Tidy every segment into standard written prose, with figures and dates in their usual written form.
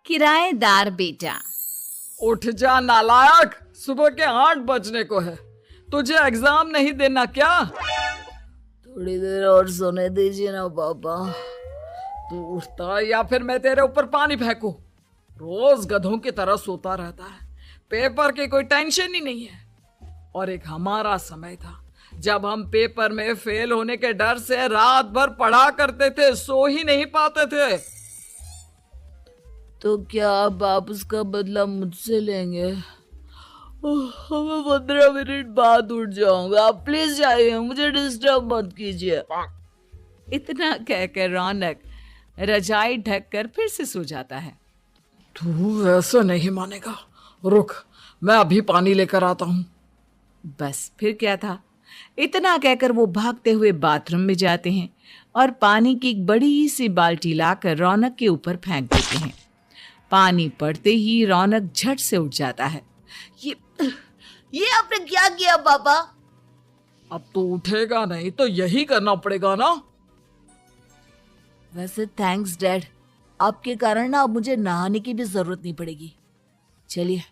किराएदार बेटा। उठ जा नालायक, सुबह के 8 बजने को है। तुझे एग्जाम नहीं देना क्या? थोड़ी देर और सोने दीजिए ना पापा। तू उठता या फिर मैं तेरे ऊपर पानी फेंकूं? रोज गधों की तरह सोता रहता है, पेपर की कोई टेंशन ही नहीं है। और एक हमारा समय था जब हम पेपर में फेल होने के डर से रात भर पढ़ा करते थे, सो ही नहीं पाते थे। तो क्या अब आप उसका बदला मुझसे लेंगे? मैं 15 मिनट बाद उठ जाऊंगा, आप प्लीज जाइए, मुझे डिस्टर्ब मत कीजिए। इतना कहकर रौनक रजाई ढककर फिर से सो जाता है। तू ऐसा नहीं मानेगा, रुक मैं अभी पानी लेकर आता हूँ। बस फिर क्या था, इतना कहकर वो भागते हुए बाथरूम में जाते हैं और पानी की एक बड़ी सी बाल्टी लाकर रौनक के ऊपर फेंक देते हैं। पानी पड़ते ही रौनक झट से उठ जाता है। ये आपने क्या किया पापा? अब तो उठेगा नहीं तो यही करना पड़ेगा ना। वैसे थैंक्स डैड, आपके कारण ना अब मुझे नहाने की भी जरूरत नहीं पड़ेगी। चलिए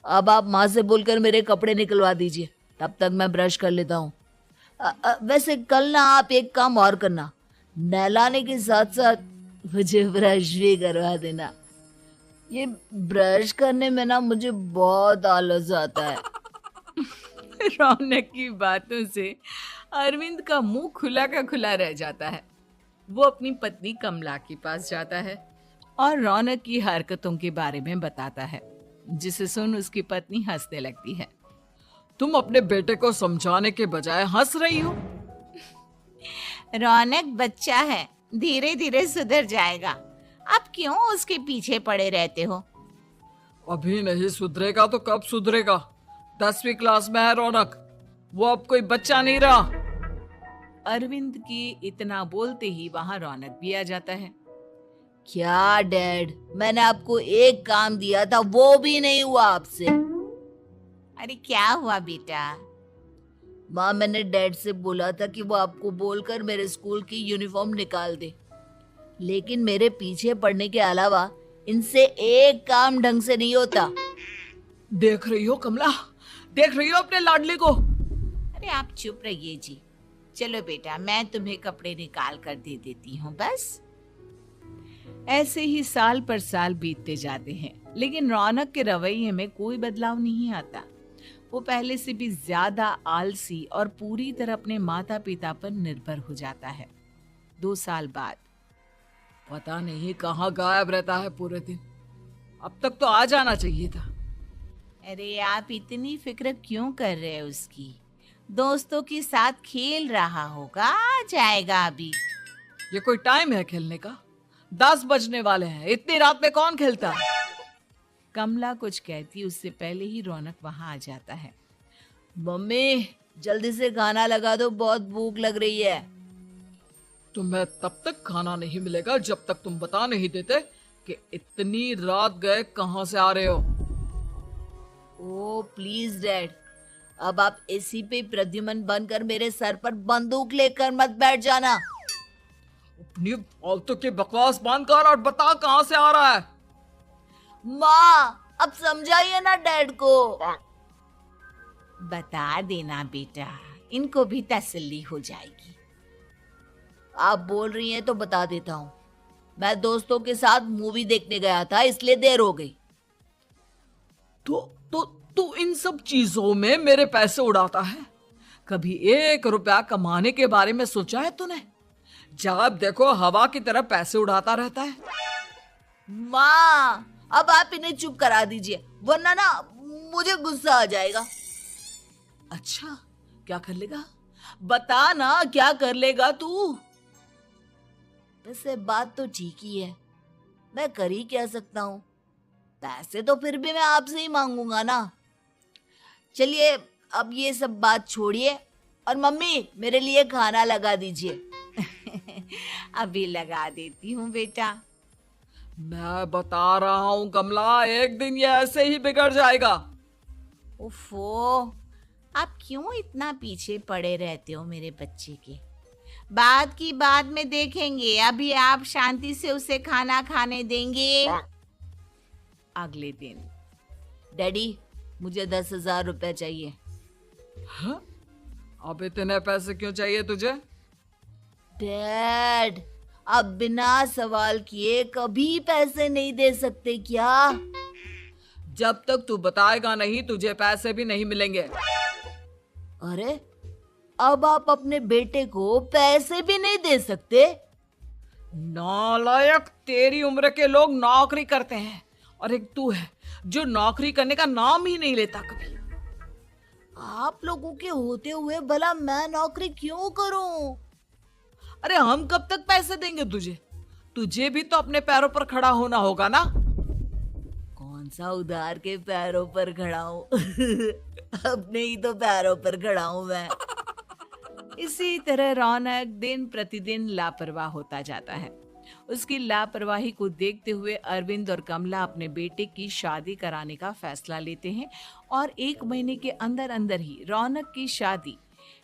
अब आप माँ से बोलकर मेरे कपड़े निकलवा दीजिए, तब तक मैं ब्रश कर लेता हूँ। वैसे कल ना आप एक काम और करना, नहलाने के साथ साथ मुझे ब्रश भी करवा देना। ये ब्रश करने में ना मुझे बहुत आलस आता है। रौनक की बातों से अरविंद का मुंह खुला का खुला रह जाता है। वो अपनी पत्नी कमला के पास जाता है और रौनक की हरकतों के बारे में बताता है, जिसे सुन उसकी पत्नी हंसने लगती है। तुम अपने बेटे को समझाने के बजाय हंस रही हो। रौनक बच्चा है, धीरे धीरे सुधर जाएगा, आप क्यों उसके पीछे पड़े रहते हो? अभी नहीं सुधरेगा तो कब सुधरेगा? 10वीं क्लास में है रौनक, वो अब कोई बच्चा नहीं रहा। अरविंद की इतना बोलते ही वहां रौनक भी आ जाता है। क्या डैड, मैंने आपको एक काम दिया था, वो भी नहीं हुआ आपसे। अरे क्या हुआ बेटा? माँ, मैंने डैड से बोला था कि वो आपको बोलकर मेरे स्कूल की यूनिफॉर्म निकाल दे, लेकिन मेरे पीछे पड़ने के अलावा इनसे एक काम ढंग से नहीं होता। देख रही हो कमला, देख रही हो अपने लाडली को? अरे आप चुप रहिए जी। चलो बेटा, मैं तुम्हें कपड़े निकाल कर दे देती हूँ। बस ऐसे ही साल पर साल बीतते जाते हैं, लेकिन रौनक के रवैये में कोई बदलाव नहीं आता। वो पहले से भी ज्यादा आलसी और पूरी तरह अपने माता पिता पर निर्भर हो जाता है। 2 साल बाद पता नहीं कहाँ गायब रहता है पूरे दिन, अब तक तो आ जाना चाहिए था। अरे आप इतनी फिक्र क्यों कर रहे हैं उसकी? दोस्तों के साथ खेल रहा होगा, आ जाएगा अभी। ये कोई टाइम है खेलने का? 10 बजने वाले हैं, इतनी रात में कौन खेलता है? कमला कुछ कहती उससे पहले ही रौनक वहां आ जाता है। मम्मी जल्दी से खाना लगा दो, बहुत भूख लग रही है। तुम्हें तब तक खाना नहीं मिलेगा जब तक तुम बता नहीं देते कि इतनी रात गए कहां से आ रहे हो। ओ प्लीज डैड, अब आप एसी पे प्रद्युमन बनकर मेरे सर पर बंदूक लेकर मत बैठ जाना। अपनी फालतू की बकवास बंद कर और बता कहां से आ रहा है। माँ अब समझाइए ना डैड को। बता देना बेटा, इनको भी तसल्ली हो जाएगी। आप बोल रही हैं तो बता देता हूँ, मैं दोस्तों के साथ मूवी देखने गया था, इसलिए देर हो गई। तो इन सब चीजों में मेरे पैसे उड़ाता है। कभी 1 रुपया कमाने के बारे में सोचा है तूने? जब देखो हवा की तरह पैसे उड़ाता रहता है। माँ अब आप इन्हें चुप करा दीजिए, वरना ना मुझे गुस्सा आ जाएगा। अच्छा क्या कर लेगा? बता ना, क्या कर लेगा तू? वैसे बात तो ठीक ही है, मैं कर ही क्या सकता हूँ। पैसे तो फिर भी मैं आपसे ही मांगूंगा ना। चलिए अब ये सब बात छोड़िए और मम्मी मेरे लिए खाना लगा दीजिए। अभी लगा देती हूँ बेटा। मैं बता रहा हूँ कमला, एक दिन ये ऐसे ही बिगड़ जाएगा। ओफो, आप क्यों इतना पीछे पड़े रहते हो मेरे बच्चे के? बात की बाद में देखेंगे, अभी आप शांति से उसे खाना खाने देंगे? अगले दिन। डैडी, मुझे 10,000 रुपए चाहिए। हाँ? अब इतने पैसे क्यों चाहिए तुझे? डैड, आप बिना सवाल किए कभी पैसे नहीं दे सकते क्या? जब तक तू बताएगा नहीं तुझे पैसे भी नहीं मिलेंगे। अरे, अब आप अपने बेटे को पैसे भी नहीं दे सकते? नालायक, तेरी उम्र के लोग नौकरी करते हैं और एक तू है जो नौकरी करने का नाम ही नहीं लेता कभी। आप लोगों के होते हुए भला मैं नौकरी क्यों करूं? अरे हम कब तक पैसे देंगे तुझे? तुझे भी तो अपने पैरों पर खड़ा होना होगा ना। कौन सा उधार के पैरों पर खड़ा हूं? अपने ही तो पैरों पर खड़ा हूं मैं। इसी तरह रौनक दिन प्रतिदिन लापरवाह होता जाता है। उसकी लापरवाही को देखते हुए अरविंद और कमला अपने बेटे की शादी कराने का फैसला लेते हैं और 1 महीने के अंदर अंदर ही रौनक की शादी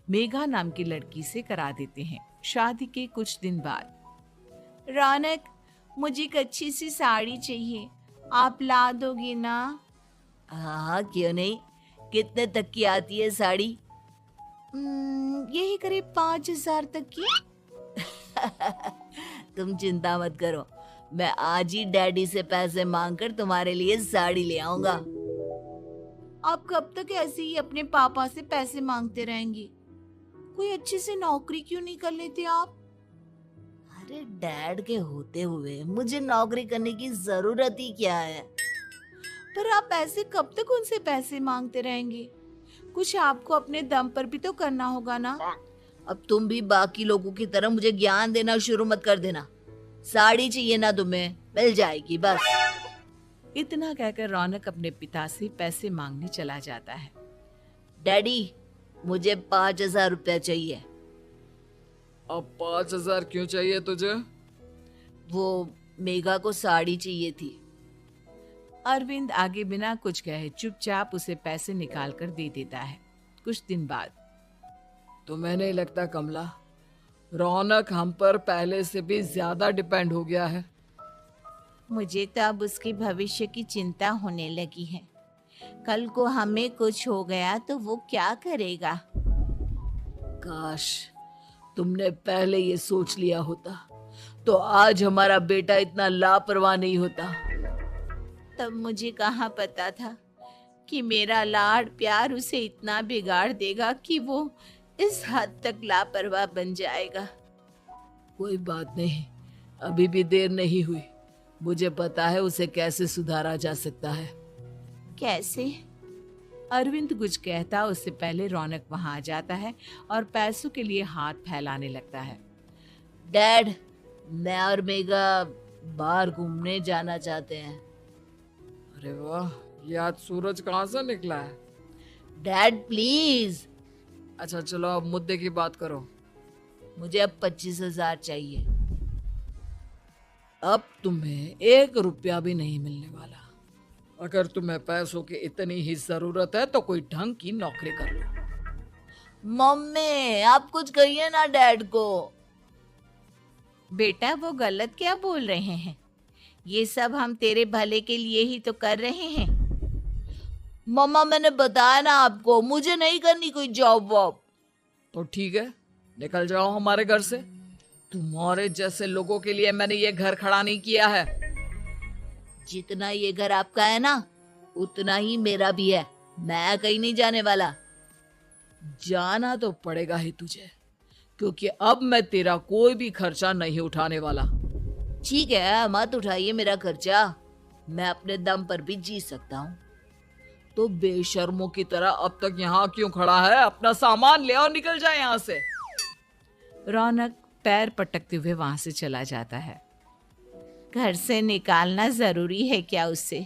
मेघा नाम की लड़की से करा देते हैं। शादी के कुछ दिन बाद, रौनक, मुझे एक अच्छी सी साड़ी चाहिए, आप ला दोगे ना? हाँ, क्यों नहीं। कितने तक की आती है साड़ी? यही करीब 5,000 तक की। तुम चिंता मत करो, मैं आज ही डैडी से पैसे मांगकर तुम्हारे लिए साड़ी ले आऊंगा। आप कब तक ऐसे ही अपने पापा से पैसे मांगते रहेंगी? कोई अच्छी सी नौकरी क्यों नहीं कर लेते आप? अरे डैड के होते हुए मुझे नौकरी करने की जरूरत ही क्या है? पर आप ऐसे कब तक उनसे पैसे मांगते रहेंगे? कुछ आपको अपने दम पर भी तो करना होगा ना। अब तुम भी बाकी लोगों की तरह मुझे ज्ञान देना शुरू मत कर देना। साड़ी चाहिए ना तुम्हें, मिल जाएगी बस। इतना कहकर रौनक अपने पिता से पैसे मांगने चला जाता है। डैडी, मुझे 5,000 रुपया चाहिए। अब 5,000 क्यों चाहिए तुझे? वो मेघा को साड़ी चाहिए थी। अरविंद आगे बिना कुछ कहे चुपचाप उसे पैसे निकाल कर दे देता है। कुछ दिन बाद, तुम्हें नहीं लगता कमला, रौनक हम पर पहले से भी ज्यादा डिपेंड हो गया है? मुझे तो अब उसके भविष्य की चिंता होने लगी है। कल को हमें कुछ हो गया तो वो क्या करेगा? काश तुमने पहले ये सोच लिया होता तो आज हमारा बेटा इतना लापरवाह नहीं होता। तब मुझे कहाँ पता था कि मेरा लाड प्यार उसे इतना बिगाड़ देगा कि वो इस हद तक लापरवाह बन जाएगा। कोई बात नहीं, अभी भी देर नहीं हुई। मुझे पता है उसे कैसे सुधारा जा सकता है। कैसे? अरविंद कुछ कहता उससे पहले रौनक वहां आ जाता है और पैसों के लिए हाथ फैलाने लगता है। डैड, मैं और मेघा बाहर घूमने जाना चाहते हैं। अरे वाह, ये आज सूरज कहाँ से निकला है? Dad please. अच्छा चलो अब मुद्दे की बात करो। मुझे अब 25,000 चाहिए। अब तुम्हें 1 रुपया भी नहीं मिलने वाला। अगर तुम्हें पैसों की इतनी ही जरूरत है तो कोई ढंग की नौकरी कर लो। मम्मी, आप कुछ कहिए ना डैड को। बेटा, वो गलत क्या बोल रहे हैं? ये सब हम तेरे भले के लिए ही तो कर रहे हैं। मम्मा, मैंने बताया ना आपको, मुझे नहीं करनी कोई जॉब वॉब। तो ठीक है, निकल जाओ हमारे घर से। तुम्हारे जैसे लोगों के लिए मैंने ये घर खड़ा नहीं किया है। जितना ये घर आपका है ना, उतना ही मेरा भी है। मैं कहीं नहीं जाने वाला। जाना तो पड़ेगा ही तुझे, क्योंकि अब मैं तेरा कोई भी खर्चा नहीं उठाने वाला। ठीक है, मत उठाइए मेरा खर्चा। मैं अपने दम पर भी जी सकता हूँ। तो बेशर्मों की तरह अब तक यहाँ क्यों खड़ा है? अपना सामान ले और निकल जाए यहाँ से। रौनक पैर पटकते हुए वहां से चला जाता है। घर से निकालना जरूरी है क्या उससे?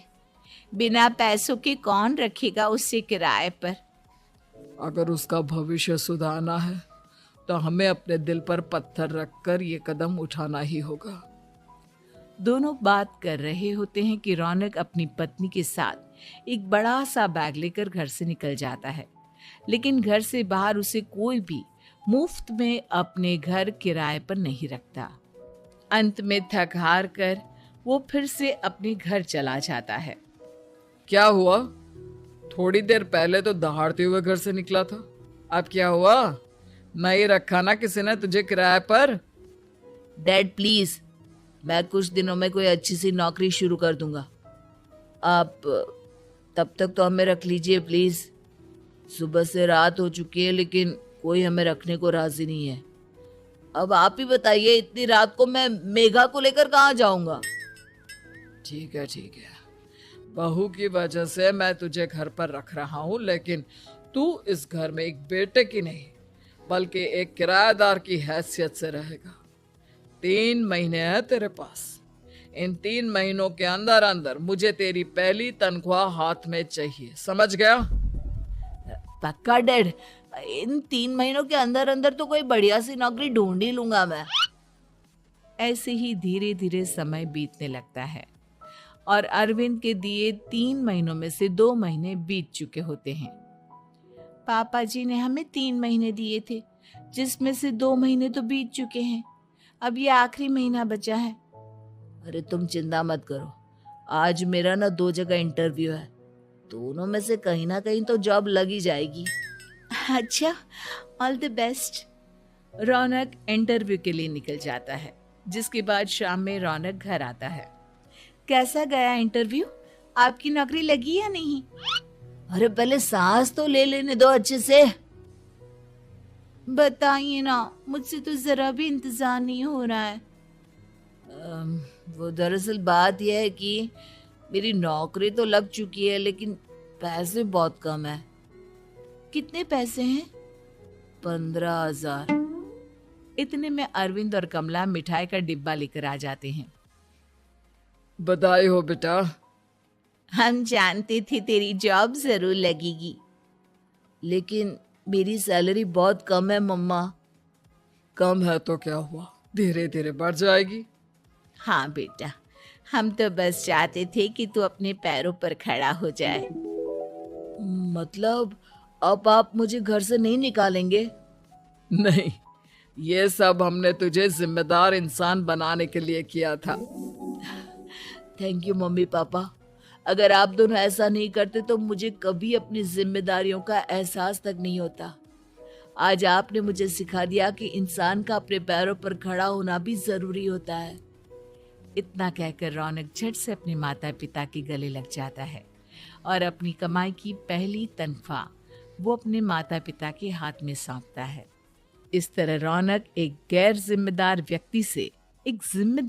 बिना पैसों के कौन रखेगा उससे किराए पर? अगर उसका भविष्य सुधारना है तो हमें अपने दिल पर पत्थर रखकर ये कदम उठाना ही होगा। दोनों बात कर रहे होते हैं कि रौनक अपनी पत्नी के साथ एक बड़ा सा बैग लेकर घर से निकल जाता है, लेकिन घर से बाहर उसे कोई भी मुफ्त में अपने घर किराए पर नहीं रखता। अंत में थक हार कर वो फिर से अपने घर चला जाता है। क्या हुआ? थोड़ी देर पहले तो दहाड़ते हुए घर से निकला था, अब क्या हुआ? नहीं रखा ना किसी ने तुझे किराए पर? डैड प्लीज, मैं कुछ दिनों में कोई अच्छी सी नौकरी शुरू कर दूंगा। आप तब तक तो हमें रख लीजिए प्लीज। सुबह से रात हो चुकी है लेकिन कोई हमें रखने को राजी नहीं है। अब आप ही बताइए, इतनी रात को मैं मेघा को लेकर कहाँ जाऊंगा? ठीक है ठीक है, बहू की वजह से मैं तुझे घर पर रख रहा हूँ, लेकिन तू इस घर में एक बेटे की नहीं बल्कि एक किराएदार की हैसियत से रहेगा। 3 महीने है तेरे पास। इन 3 महीनों के अंदर अंदर मुझे तेरी पहली तनख्वाह हाथ में चाहिए, समझ गया? पक्का डैड, इन 3 महीनों के अंदर अंदर तो कोई बढ़िया सी नौकरी ढूंढ ही लूंगा मैं। ऐसे ही धीरे धीरे समय बीतने लगता है और अरविंद के दिए 3 महीनों में से 2 महीने बीत चुके होते हैं। पापा जी ने हमें 3 महीने दिए थे, जिसमें से 2 महीने तो बीत चुके हैं। अब ये आखिरी महीना बचा है। अरे तुम चिंता मत करो, आज मेरा ना 2 जगह इंटरव्यू है, दोनों में से कहीं ना कहीं तो जॉब लग ही जाएगी। अच्छा, all the best. Raunak interview के लिए निकल जाता है, जिसके बाद शाम में रौनक घर आता है। कैसा गया इंटरव्यू? आपकी नौकरी लगी या नहीं? अरे पहले सांस तो ले लेने दो अच्छे से। बताइए ना, मुझसे तो जरा भी इंतजार नहीं हो रहा है। वो दरअसल बात यह है कि मेरी नौकरी तो लग चुकी है लेकिन पैसे बहुत कम है। कितने पैसे हैं? 15,000। इतने में अरविंद और कमला मिठाई का डिब्बा लेकर आ जाते हैं। बधाई हो बेटा। हम जानते थे तेरी जॉब जरूर लगेगी। लेकिन मेरी सैलरी बहुत कम है मम्मा। कम है तो क्या हुआ, धीरे धीरे बढ़ जाएगी। हाँ बेटा, हम तो बस चाहते थे कि तू अपने पैरों पर खड़ा हो जाए। मतलब अब आप मुझे घर से नहीं निकालेंगे? नहीं, ये सब हमने तुझे जिम्मेदार इंसान बनाने के लिए किया था। Thank you mummy papa. अगर आप दोनों ऐसा नहीं करते तो मुझे कभी अपनी जिम्मेदारियों का एहसास तक नहीं होता। आज आपने मुझे सिखा दिया कि इंसान का अपने पैरों पर खड़ा होना भी जरूरी होता है। इतना कहकर रौनक झट से अपने माता पिता के गले लग जाता है और अपनी कमाई की पहली तनख्वाह वो अपने माता पिता के हाथ में सौंपता है। इस तरह रौनक एक गैर जिम्मेदार व्यक्ति से एक जिम्मेदार